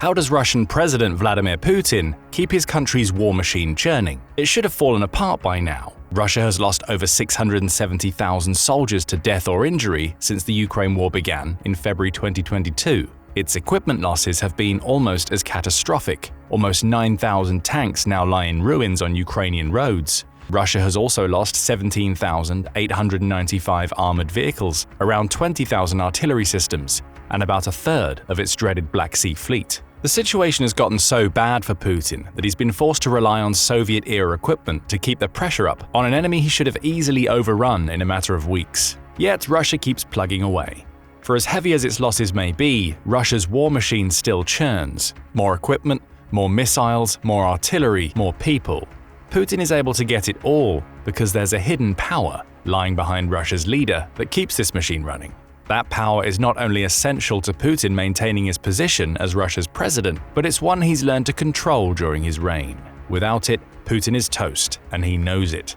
How does Russian President Vladimir Putin keep his country's war machine churning? It should have fallen apart by now. Russia has lost over 670,000 soldiers to death or injury since the Ukraine war began in February 2022. Its equipment losses have been almost as catastrophic. Almost 9,000 tanks now lie in ruins on Ukrainian roads. Russia has also lost 17,895 armored vehicles, around 20,000 artillery systems, and about a third of its dreaded Black Sea fleet. The situation has gotten so bad for Putin that he's been forced to rely on Soviet-era equipment to keep the pressure up on an enemy he should have easily overrun in a matter of weeks. Yet Russia keeps plugging away. For as heavy as its losses may be, Russia's war machine still churns. More equipment, more missiles, more artillery, more people. Putin is able to get it all because there's a hidden power lying behind Russia's leader that keeps this machine running. That power is not only essential to Putin maintaining his position as Russia's president, but it's one he's learned to control during his reign. Without it, Putin is toast, and he knows it.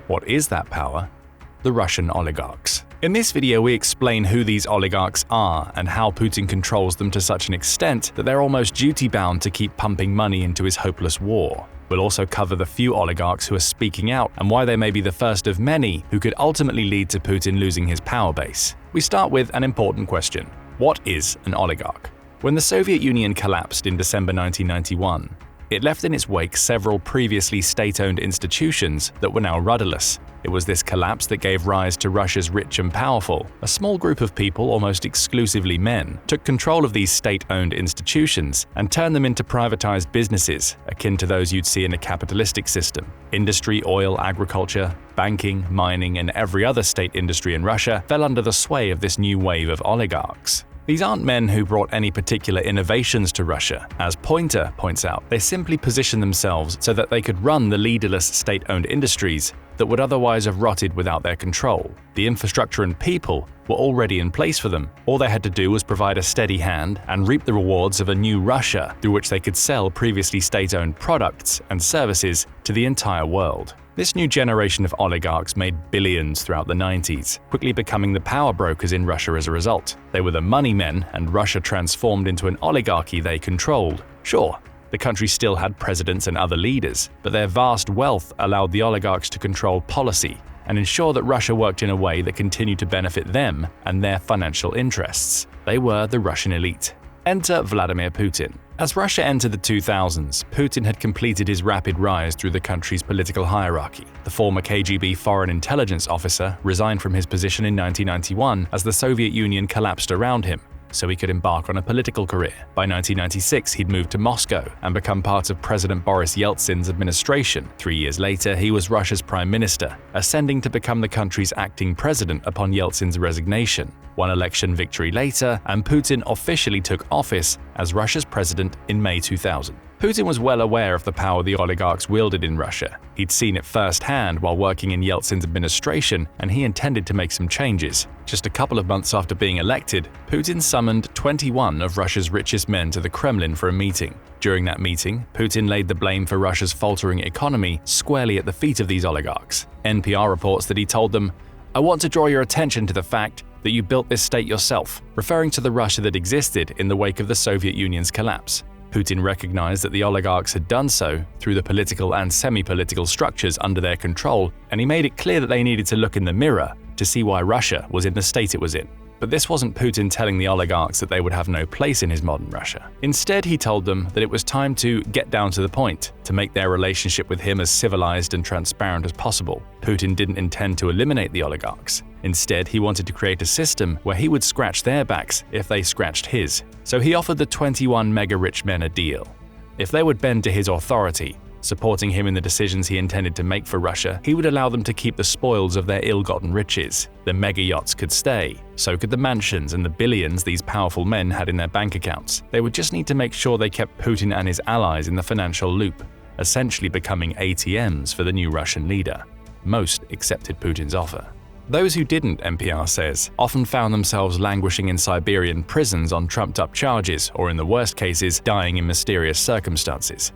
What is that power? The Russian oligarchs. In this video, we explain who these oligarchs are and how Putin controls them to such an extent that they're almost duty-bound to keep pumping money into his hopeless war. We'll also cover the few oligarchs who are speaking out and why they may be the first of many who could ultimately lead to Putin losing his power base. We start with an important question. What is an oligarch? When the Soviet Union collapsed in December 1991, it left in its wake several previously state-owned institutions that were now rudderless. It was this collapse that gave rise to Russia's rich and powerful. A small group of people, almost exclusively men, took control of these state-owned institutions and turned them into privatized businesses, akin to those you'd see in a capitalistic system. Industry, oil, agriculture, banking, mining, and every other state industry in Russia fell under the sway of this new wave of oligarchs. These aren't men who brought any particular innovations to Russia. As Pointer points out, they simply positioned themselves so that they could run the leaderless state-owned industries that would otherwise have rotted without their control. The infrastructure and people were already in place for them. All they had to do was provide a steady hand and reap the rewards of a new Russia through which they could sell previously state-owned products and services to the entire world. This new generation of oligarchs made billions throughout the 90s, quickly becoming the power brokers in Russia as a result. They were the money men, and Russia transformed into an oligarchy they controlled. Sure, the country still had presidents and other leaders, but their vast wealth allowed the oligarchs to control policy and ensure that Russia worked in a way that continued to benefit them and their financial interests. They were the Russian elite. Enter Vladimir Putin. As Russia entered the 2000s, Putin had completed his rapid rise through the country's political hierarchy. The former KGB foreign intelligence officer resigned from his position in 1991 as the Soviet Union collapsed around him, so he could embark on a political career. By 1996, he'd moved to Moscow and become part of President Boris Yeltsin's administration. 3 years later, he was Russia's prime minister, ascending to become the country's acting president upon Yeltsin's resignation. One election victory later, and Putin officially took office as Russia's president in May 2000. Putin was well aware of the power the oligarchs wielded in Russia. He'd seen it firsthand while working in Yeltsin's administration, and he intended to make some changes. Just a couple of months after being elected, Putin summoned 21 of Russia's richest men to the Kremlin for a meeting. During that meeting, Putin laid the blame for Russia's faltering economy squarely at the feet of these oligarchs. NPR reports that he told them, "I want to draw your attention to the fact that you built this state yourself," referring to the Russia that existed in the wake of the Soviet Union's collapse. Putin recognized that the oligarchs had done so through the political and semi-political structures under their control, and he made it clear that they needed to look in the mirror to see why Russia was in the state it was in. But this wasn't Putin telling the oligarchs that they would have no place in his modern Russia. Instead, he told them that it was time to get down to the point, to make their relationship with him as civilized and transparent as possible. Putin didn't intend to eliminate the oligarchs. Instead, he wanted to create a system where he would scratch their backs if they scratched his. So he offered the 21 mega-rich men a deal. If they would bend to his authority, supporting him in the decisions he intended to make for Russia, he would allow them to keep the spoils of their ill-gotten riches. The mega-yachts could stay, so could the mansions and the billions these powerful men had in their bank accounts. They would just need to make sure they kept Putin and his allies in the financial loop, essentially becoming ATMs for the new Russian leader. Most accepted Putin's offer. Those who didn't, NPR says, often found themselves languishing in Siberian prisons on trumped-up charges, or in the worst cases, dying in mysterious circumstances.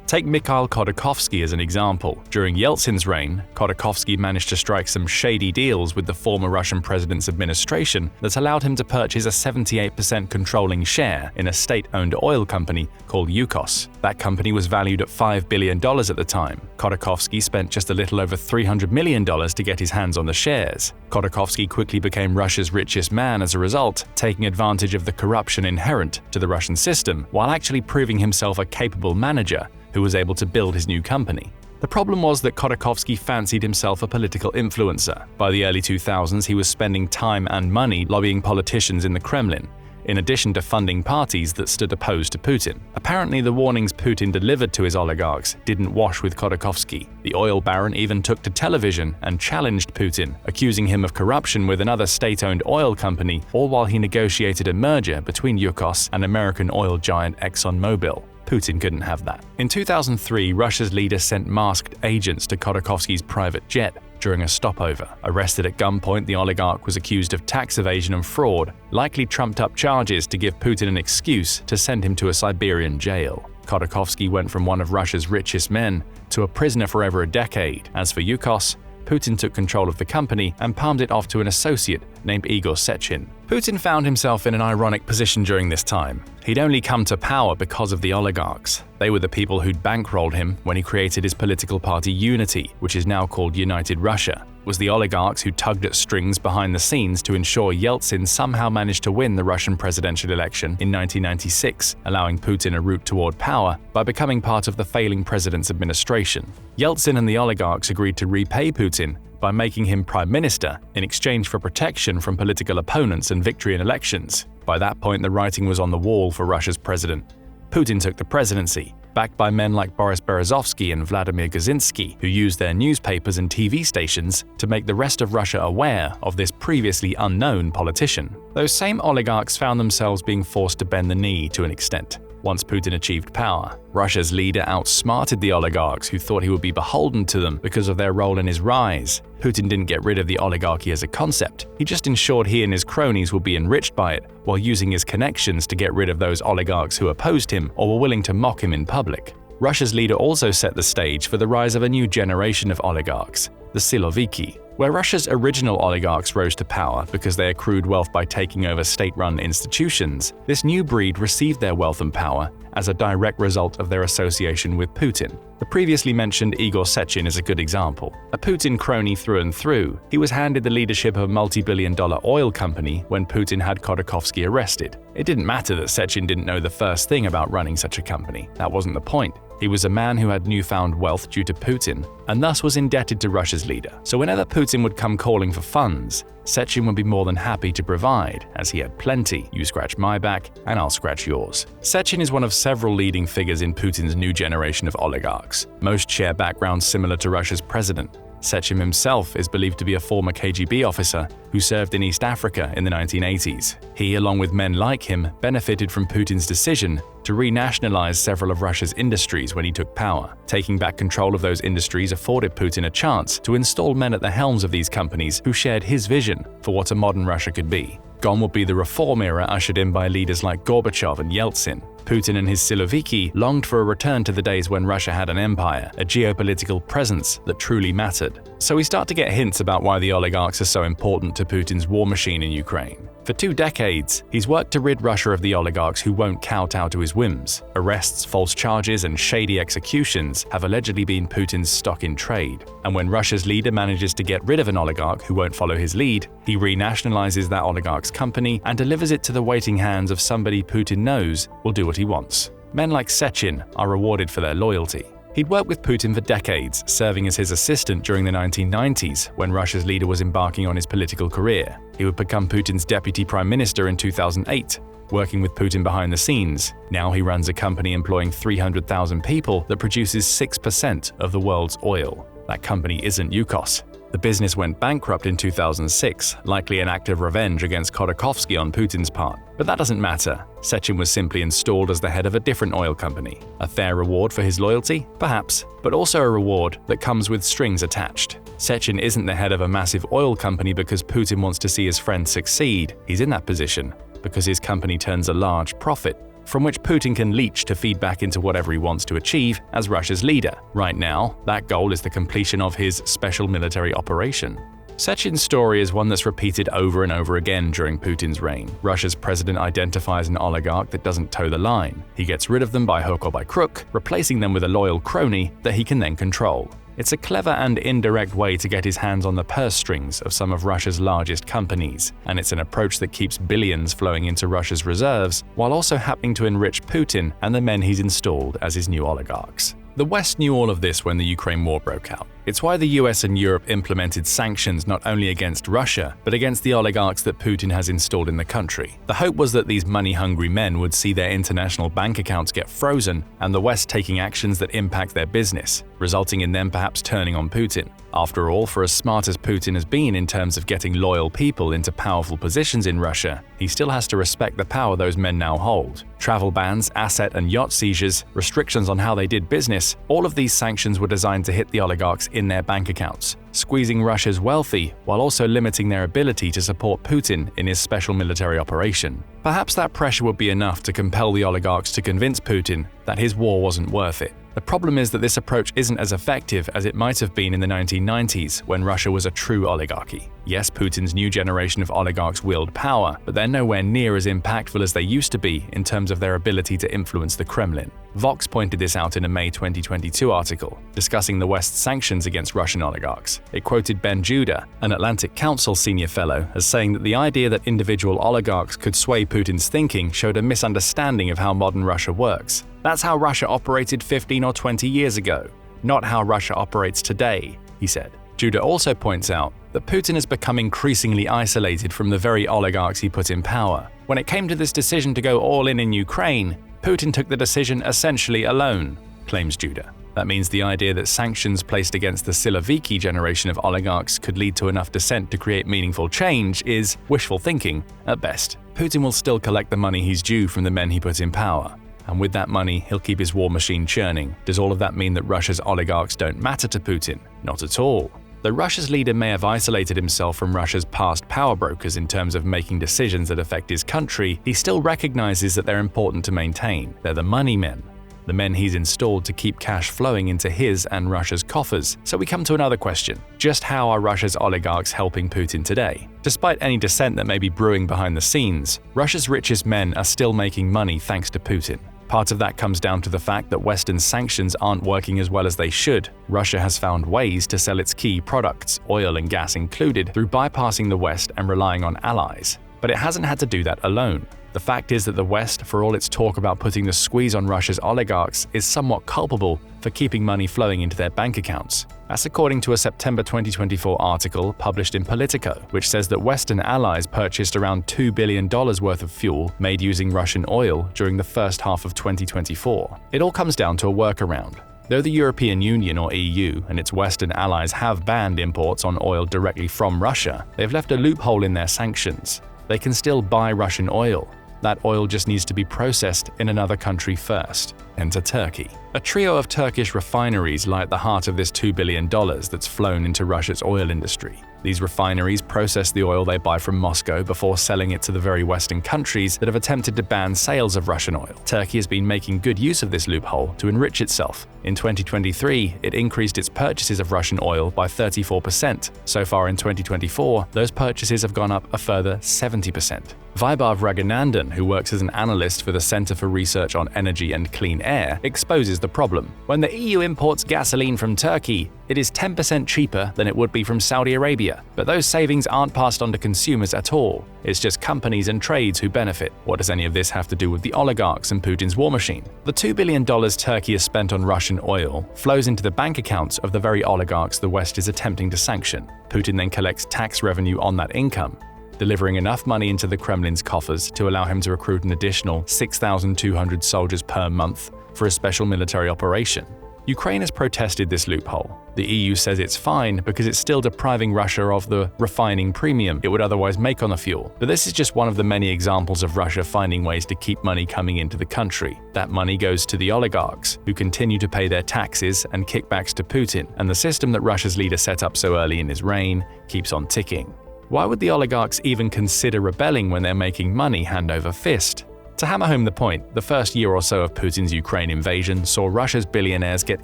Take Mikhail Khodorkovsky as an example. During Yeltsin's reign, Khodorkovsky managed to strike some shady deals with the former Russian president's administration that allowed him to purchase a 78% controlling share in a state-owned oil company called Yukos. That company was valued at $5 billion at the time. Khodorkovsky spent just a little over $300 million to get his hands on the shares. Khodorkovsky quickly became Russia's richest man as a result, taking advantage of the corruption inherent to the Russian system, while actually proving himself a capable manager who was able to build his new company. The problem was that Khodorkovsky fancied himself a political influencer. By the early 2000s, he was spending time and money lobbying politicians in the Kremlin, in addition to funding parties that stood opposed to Putin. Apparently, the warnings Putin delivered to his oligarchs didn't wash with Khodorkovsky. The oil baron even took to television and challenged Putin, accusing him of corruption with another state-owned oil company, all while he negotiated a merger between Yukos and American oil giant ExxonMobil. Putin couldn't have that. In 2003, Russia's leader sent masked agents to Khodorkovsky's private jet during a stopover. Arrested at gunpoint, the oligarch was accused of tax evasion and fraud, likely trumped up charges to give Putin an excuse to send him to a Siberian jail. Khodorkovsky went from one of Russia's richest men to a prisoner for over a decade. As for Yukos, Putin took control of the company and palmed it off to an associate named Igor Sechin. Putin found himself in an ironic position during this time. He'd only come to power because of the oligarchs. They were the people who'd bankrolled him when he created his political party Unity, which is now called United Russia. It was the oligarchs who tugged at strings behind the scenes to ensure Yeltsin somehow managed to win the Russian presidential election in 1996, allowing Putin a route toward power by becoming part of the failing president's administration. Yeltsin and the oligarchs agreed to repay Putin by making him prime minister in exchange for protection from political opponents and victory in elections. By that point, the writing was on the wall for Russia's president. Putin took the presidency, backed by men like Boris Berezovsky and Vladimir Kaczynski, who used their newspapers and TV stations to make the rest of Russia aware of this previously unknown politician. Those same oligarchs found themselves being forced to bend the knee to an extent. Once Putin achieved power, Russia's leader outsmarted the oligarchs who thought he would be beholden to them because of their role in his rise. Putin didn't get rid of the oligarchy as a concept, he just ensured he and his cronies would be enriched by it, while using his connections to get rid of those oligarchs who opposed him or were willing to mock him in public. Russia's leader also set the stage for the rise of a new generation of oligarchs, the Siloviki. Where Russia's original oligarchs rose to power because they accrued wealth by taking over state-run institutions, this new breed received their wealth and power as a direct result of their association with Putin. The previously mentioned Igor Sechin is a good example. A Putin crony through and through, he was handed the leadership of a multi-billion-dollar oil company when Putin had Khodorkovsky arrested. It didn't matter that Sechin didn't know the first thing about running such a company. That wasn't the point. He was a man who had newfound wealth due to Putin, and thus was indebted to Russia's leader. So whenever Putin would come calling for funds, Sechin would be more than happy to provide, as he had plenty. You scratch my back, and I'll scratch yours. Sechin is one of several leading figures in Putin's new generation of oligarchs. Most share backgrounds similar to Russia's president. Sechin himself is believed to be a former KGB officer who served in East Africa in the 1980s. He, along with men like him, benefited from Putin's decision to renationalize several of Russia's industries when he took power. Taking back control of those industries afforded Putin a chance to install men at the helms of these companies who shared his vision for what a modern Russia could be. Gone would be the reform era ushered in by leaders like Gorbachev and Yeltsin. Putin and his Siloviki longed for a return to the days when Russia had an empire, a geopolitical presence that truly mattered. So we start to get hints about why the oligarchs are so important to Putin's war machine in Ukraine. For 2 decades, he's worked to rid Russia of the oligarchs who won't kowtow to his whims. Arrests, false charges, and shady executions have allegedly been Putin's stock in trade. And when Russia's leader manages to get rid of an oligarch who won't follow his lead, he renationalizes that oligarch's company and delivers it to the waiting hands of somebody Putin knows will do what he wants. Men like Sechin are rewarded for their loyalty. He'd worked with Putin for decades, serving as his assistant during the 1990s when Russia's leader was embarking on his political career. He would become Putin's deputy prime minister in 2008, working with Putin behind the scenes. Now he runs a company employing 300,000 people that produces 6% of the world's oil. That company isn't Yukos. The business went bankrupt in 2006, likely an act of revenge against Khodorkovsky on Putin's part. But that doesn't matter. Sechin was simply installed as the head of a different oil company. A fair reward for his loyalty? Perhaps, but also a reward that comes with strings attached. Sechin isn't the head of a massive oil company because Putin wants to see his friend succeed. He's in that position because his company turns a large profit from which Putin can leech to feed back into whatever he wants to achieve as Russia's leader. Right now, that goal is the completion of his special military operation. Sechin's story is one that's repeated over and over again during Putin's reign. Russia's president identifies an oligarch that doesn't toe the line. He gets rid of them by hook or by crook, replacing them with a loyal crony that he can then control. It's a clever and indirect way to get his hands on the purse strings of some of Russia's largest companies, and it's an approach that keeps billions flowing into Russia's reserves while also happening to enrich Putin and the men he's installed as his new oligarchs. The West knew all of this when the Ukraine war broke out. It's why the US and Europe implemented sanctions not only against Russia, but against the oligarchs that Putin has installed in the country. The hope was that these money-hungry men would see their international bank accounts get frozen and the West taking actions that impact their business, resulting in them perhaps turning on Putin. After all, for as smart as Putin has been in terms of getting loyal people into powerful positions in Russia, he still has to respect the power those men now hold. Travel bans, asset and yacht seizures, restrictions on how they did business, all of these sanctions were designed to hit the oligarchs in their bank accounts, squeezing Russia's wealthy while also limiting their ability to support Putin in his special military operation. Perhaps that pressure would be enough to compel the oligarchs to convince Putin that his war wasn't worth it. The problem is that this approach isn't as effective as it might have been in the 1990s when Russia was a true oligarchy. Yes, Putin's new generation of oligarchs wield power, but they're nowhere near as impactful as they used to be in terms of their ability to influence the Kremlin. Vox pointed this out in a May 2022 article discussing the West's sanctions against Russian oligarchs. It quoted Ben Judah, an Atlantic Council senior fellow, as saying that the idea that individual oligarchs could sway Putin's thinking showed a misunderstanding of how modern Russia works. That's how Russia operated 15 or 20 years ago, not how Russia operates today, he said. Judah also points out that Putin has become increasingly isolated from the very oligarchs he put in power. When it came to this decision to go all in Ukraine, Putin took the decision essentially alone, claims Judah. That means the idea that sanctions placed against the Siloviki generation of oligarchs could lead to enough dissent to create meaningful change is wishful thinking at best. Putin will still collect the money he's due from the men he put in power. And with that money, he'll keep his war machine churning. Does all of that mean that Russia's oligarchs don't matter to Putin? Not at all. Though Russia's leader may have isolated himself from Russia's past power brokers in terms of making decisions that affect his country, he still recognizes that they're important to maintain. They're the money men, the men he's installed to keep cash flowing into his and Russia's coffers. So we come to another question. Just how are Russia's oligarchs helping Putin today? Despite any dissent that may be brewing behind the scenes, Russia's richest men are still making money thanks to Putin. Part of that comes down to the fact that Western sanctions aren't working as well as they should. Russia has found ways to sell its key products, oil and gas included, through bypassing the West and relying on allies. But it hasn't had to do that alone. The fact is that the West, for all its talk about putting the squeeze on Russia's oligarchs, is somewhat culpable for keeping money flowing into their bank accounts. That's according to a September 2024 article published in Politico, which says that Western allies purchased around $2 billion worth of fuel made using Russian oil during the first half of 2024. It all comes down to a workaround. Though the European Union or EU and its Western allies have banned imports on oil directly from Russia, they've left a loophole in their sanctions. They can still buy Russian oil. That oil just needs to be processed in another country first. Enter Turkey. A trio of Turkish refineries lie at the heart of this $2 billion that's flown into Russia's oil industry. These refineries process the oil they buy from Moscow before selling it to the very Western countries that have attempted to ban sales of Russian oil. Turkey has been making good use of this loophole to enrich itself. In 2023, it increased its purchases of Russian oil by 34%. So far in 2024, those purchases have gone up a further 70%. Vaibhav Raghunandan, who works as an analyst for the Center for Research on Energy and Clean Air, exposes the problem. When the EU imports gasoline from Turkey, it is 10% cheaper than it would be from Saudi Arabia. But those savings aren't passed on to consumers at all. It's just companies and trades who benefit. What does any of this have to do with the oligarchs and Putin's war machine? The $2 billion Turkey has spent on Russian oil flows into the bank accounts of the very oligarchs the West is attempting to sanction. Putin then collects tax revenue on that income, delivering enough money into the Kremlin's coffers to allow him to recruit an additional 6,200 soldiers per month for a special military operation. Ukraine has protested this loophole. The EU says it's fine because it's still depriving Russia of the refining premium it would otherwise make on the fuel. But this is just one of the many examples of Russia finding ways to keep money coming into the country. That money goes to the oligarchs, who continue to pay their taxes and kickbacks to Putin, and the system that Russia's leader set up so early in his reign keeps on ticking. Why would the oligarchs even consider rebelling when they're making money hand over fist? To hammer home the point, the first year or so of Putin's Ukraine invasion saw Russia's billionaires get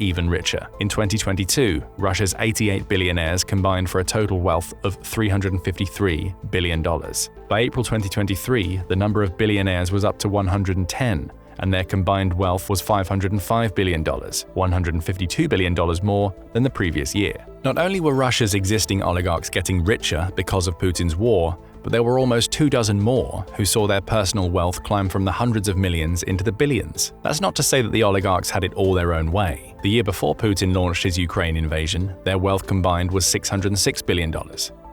even richer. In 2022, Russia's 88 billionaires combined for a total wealth of $353 billion. By April 2023, the number of billionaires was up to 110, and their combined wealth was $505 billion, $152 billion more than the previous year. Not only were Russia's existing oligarchs getting richer because of Putin's war, but there were almost 24 more who saw their personal wealth climb from the hundreds of millions into the billions. That's not to say that the oligarchs had it all their own way. The year before Putin launched his Ukraine invasion, their wealth combined was $606 billion.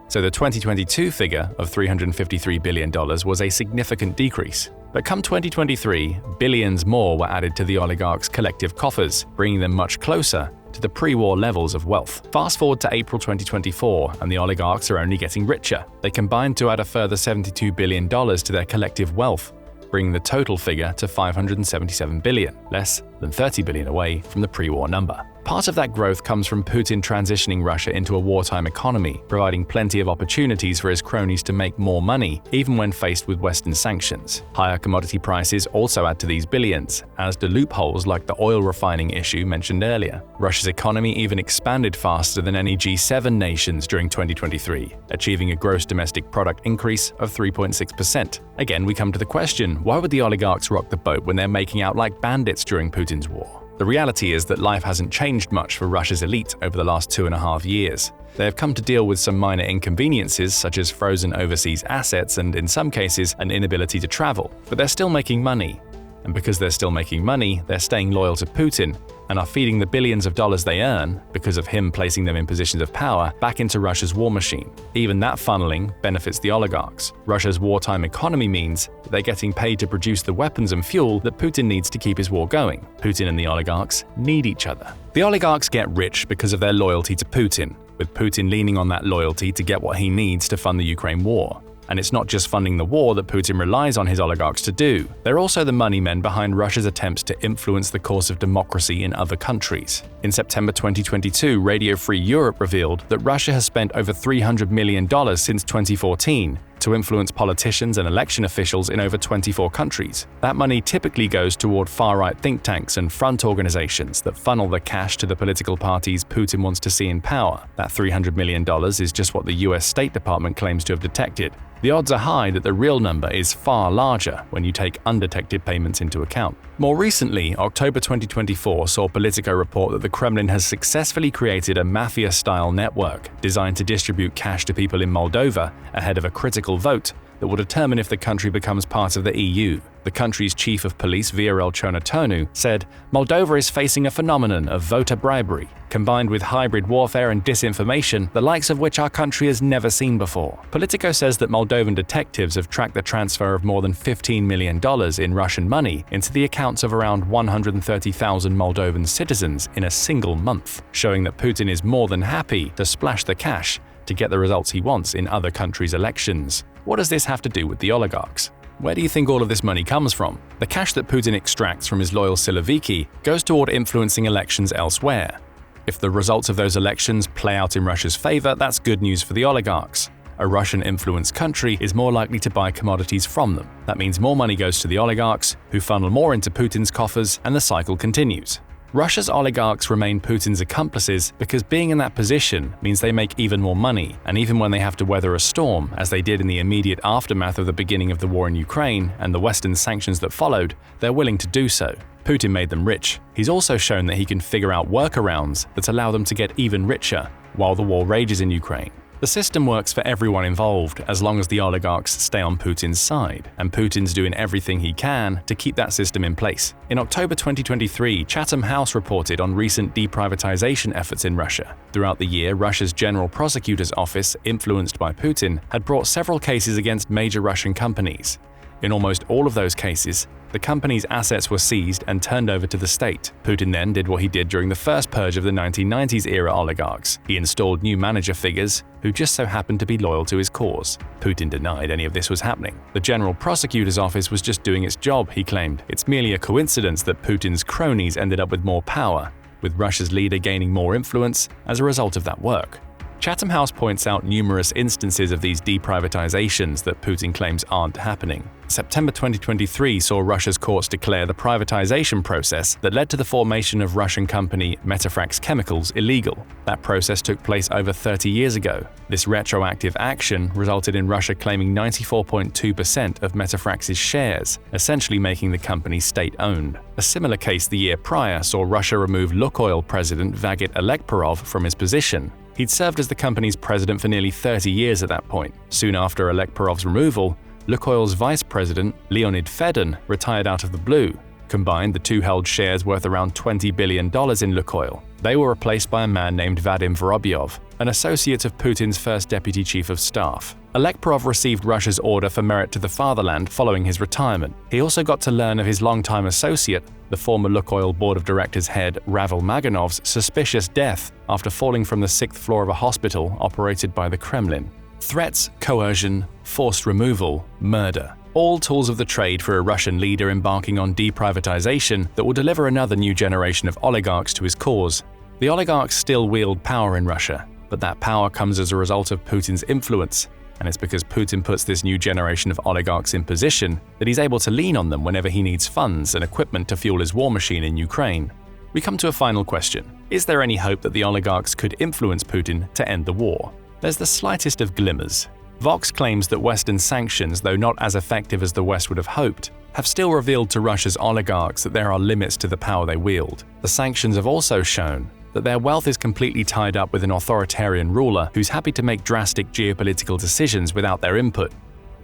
So the 2022 figure of $353 billion was a significant decrease. But come 2023, billions more were added to the oligarchs' collective coffers, bringing them much closer to the pre-war levels of wealth. Fast forward to April 2024, and the oligarchs are only getting richer. They combined to add a further $72 billion to their collective wealth, bringing the total figure to $577 billion, less than $30 billion away from the pre-war number. Part of that growth comes from Putin transitioning Russia into a wartime economy, providing plenty of opportunities for his cronies to make more money, even when faced with Western sanctions. Higher commodity prices also add to these billions, as do loopholes like the oil refining issue mentioned earlier. Russia's economy even expanded faster than any G7 nations during 2023, achieving a gross domestic product increase of 3.6%. Again, we come to the question, why would the oligarchs rock the boat when they're making out like bandits during Putin's war? The reality is that life hasn't changed much for Russia's elite over the last 2.5 years. They have come to deal with some minor inconveniences such as frozen overseas assets and, in some cases, an inability to travel. But they're still making money. And because they're still making money, they're staying loyal to Putin and are feeding the billions of dollars they earn, because of him placing them in positions of power, back into Russia's war machine. Even that funneling benefits the oligarchs. Russia's wartime economy means that they're getting paid to produce the weapons and fuel that Putin needs to keep his war going. Putin and the oligarchs need each other. The oligarchs get rich because of their loyalty to Putin, with Putin leaning on that loyalty to get what he needs to fund the Ukraine war. And it's not just funding the war that Putin relies on his oligarchs to do. They're also the money men behind Russia's attempts to influence the course of democracy in other countries. In September 2022, Radio Free Europe revealed that Russia has spent over $300 million since 2014 to influence politicians and election officials in over 24 countries. That money typically goes toward far-right think tanks and front organizations that funnel the cash to the political parties Putin wants to see in power. That $300 million is just what the US State Department claims to have detected. The odds are high that the real number is far larger when you take undetected payments into account. More recently, October 2024 saw Politico report that the Kremlin has successfully created a mafia-style network designed to distribute cash to people in Moldova ahead of a critical vote that will determine if the country becomes part of the EU. The country's chief of police, Viorel Chonatonu, said, "Moldova is facing a phenomenon of voter bribery, combined with hybrid warfare and disinformation, the likes of which our country has never seen before." Politico says that Moldovan detectives have tracked the transfer of more than $15 million in Russian money into the accounts of around 130,000 Moldovan citizens in a single month, showing that Putin is more than happy to splash the cash to get the results he wants in other countries' elections. What does this have to do with the oligarchs? Where do you think all of this money comes from? The cash that Putin extracts from his loyal Siloviki goes toward influencing elections elsewhere. If the results of those elections play out in Russia's favor, that's good news for the oligarchs. A Russian-influenced country is more likely to buy commodities from them. That means more money goes to the oligarchs, who funnel more into Putin's coffers, and the cycle continues. Russia's oligarchs remain Putin's accomplices because being in that position means they make even more money, and even when they have to weather a storm, as they did in the immediate aftermath of the beginning of the war in Ukraine and the Western sanctions that followed, they're willing to do so. Putin made them rich. He's also shown that he can figure out workarounds that allow them to get even richer while the war rages in Ukraine. The system works for everyone involved as long as the oligarchs stay on Putin's side, and Putin's doing everything he can to keep that system in place. In October 2023, Chatham House reported on recent deprivatization efforts in Russia. Throughout the year, Russia's General Prosecutor's Office, influenced by Putin, had brought several cases against major Russian companies. In almost all of those cases, the company's assets were seized and turned over to the state. Putin then did what he did during the first purge of the 1990s-era oligarchs. He installed new manager figures who just so happened to be loyal to his cause. Putin denied any of this was happening. The General Prosecutor's Office was just doing its job, he claimed. It's merely a coincidence that Putin's cronies ended up with more power, with Russia's leader gaining more influence as a result of that work. Chatham House points out numerous instances of these deprivatizations that Putin claims aren't happening. September 2023 saw Russia's courts declare the privatization process that led to the formation of Russian company Metafrax Chemicals illegal. That process took place over 30 years ago. This retroactive action resulted in Russia claiming 94.2% of Metafrax's shares, essentially making the company state-owned. A similar case the year prior saw Russia remove Lukoil president Vagit Alekperov from his position. He'd served as the company's president for nearly 30 years at that point. Soon after Alekperov's removal, Lukoil's vice president, Leonid Fedon, retired out of the blue. Combined, the two held shares worth around $20 billion in Lukoil. They were replaced by a man named Vadim Vorobyov, an associate of Putin's first deputy chief of staff. Alekperov received Russia's Order for Merit to the Fatherland following his retirement. He also got to learn of his longtime associate, the former Lukoil board of directors head Ravil Maganov's suspicious death after falling from the 6th floor of a hospital operated by the Kremlin. Threats, coercion, forced removal, murder. All tools of the trade for a Russian leader embarking on deprivatization that will deliver another new generation of oligarchs to his cause. The oligarchs still wield power in Russia, but that power comes as a result of Putin's influence, and it's because Putin puts this new generation of oligarchs in position that he's able to lean on them whenever he needs funds and equipment to fuel his war machine in Ukraine. We come to a final question. Is there any hope that the oligarchs could influence Putin to end the war? There's the slightest of glimmers. Vox claims that Western sanctions, though not as effective as the West would have hoped, have still revealed to Russia's oligarchs that there are limits to the power they wield. The sanctions have also shown that their wealth is completely tied up with an authoritarian ruler who's happy to make drastic geopolitical decisions without their input.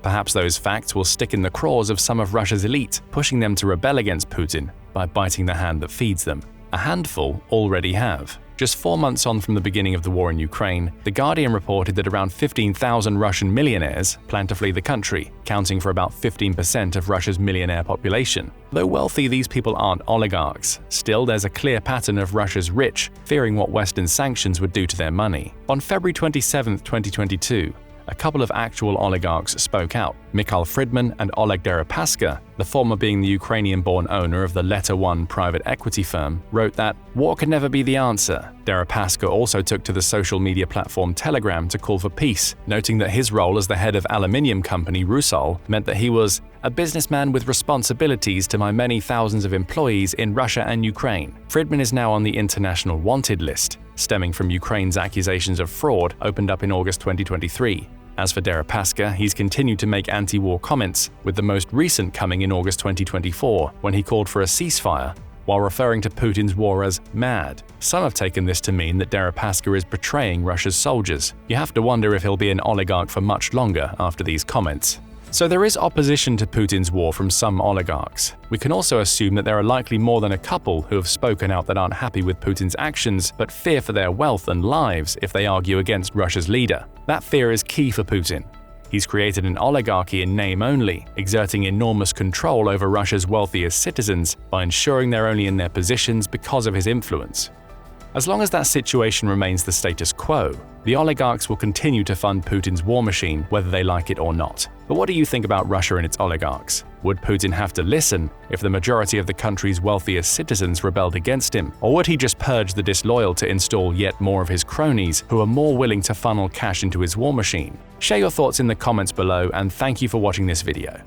Perhaps those facts will stick in the craws of some of Russia's elite, pushing them to rebel against Putin by biting the hand that feeds them. A handful already have. Just 4 months on from the beginning of the war in Ukraine, The Guardian reported that around 15,000 Russian millionaires plan to flee the country, counting for about 15% of Russia's millionaire population. Though wealthy, these people aren't oligarchs. Still, there's a clear pattern of Russia's rich fearing what Western sanctions would do to their money. On February 27, 2022, a couple of actual oligarchs spoke out. Mikhail Fridman and Oleg Deripaska, the former being the Ukrainian-born owner of the Letter One private equity firm, wrote that war could never be the answer. Deripaska also took to the social media platform Telegram to call for peace, noting that his role as the head of aluminium company Rusal meant that he was a businessman with responsibilities to my many thousands of employees in Russia and Ukraine. Fridman is now on the international wanted list, stemming from Ukraine's accusations of fraud opened up in August 2023. As for Deripaska, he's continued to make anti-war comments, with the most recent coming in August 2024, when he called for a ceasefire, while referring to Putin's war as mad. Some have taken this to mean that Deripaska is betraying Russia's soldiers. You have to wonder if he'll be an oligarch for much longer after these comments. So there is opposition to Putin's war from some oligarchs. We can also assume that there are likely more than a couple who have spoken out that aren't happy with Putin's actions but fear for their wealth and lives if they argue against Russia's leader. That fear is key for Putin. He's created an oligarchy in name only, exerting enormous control over Russia's wealthiest citizens by ensuring they're only in their positions because of his influence. As long as that situation remains the status quo, the oligarchs will continue to fund Putin's war machine whether they like it or not. But what do you think about Russia and its oligarchs? Would Putin have to listen if the majority of the country's wealthiest citizens rebelled against him? Or would he just purge the disloyal to install yet more of his cronies who are more willing to funnel cash into his war machine? Share your thoughts in the comments below, and thank you for watching this video.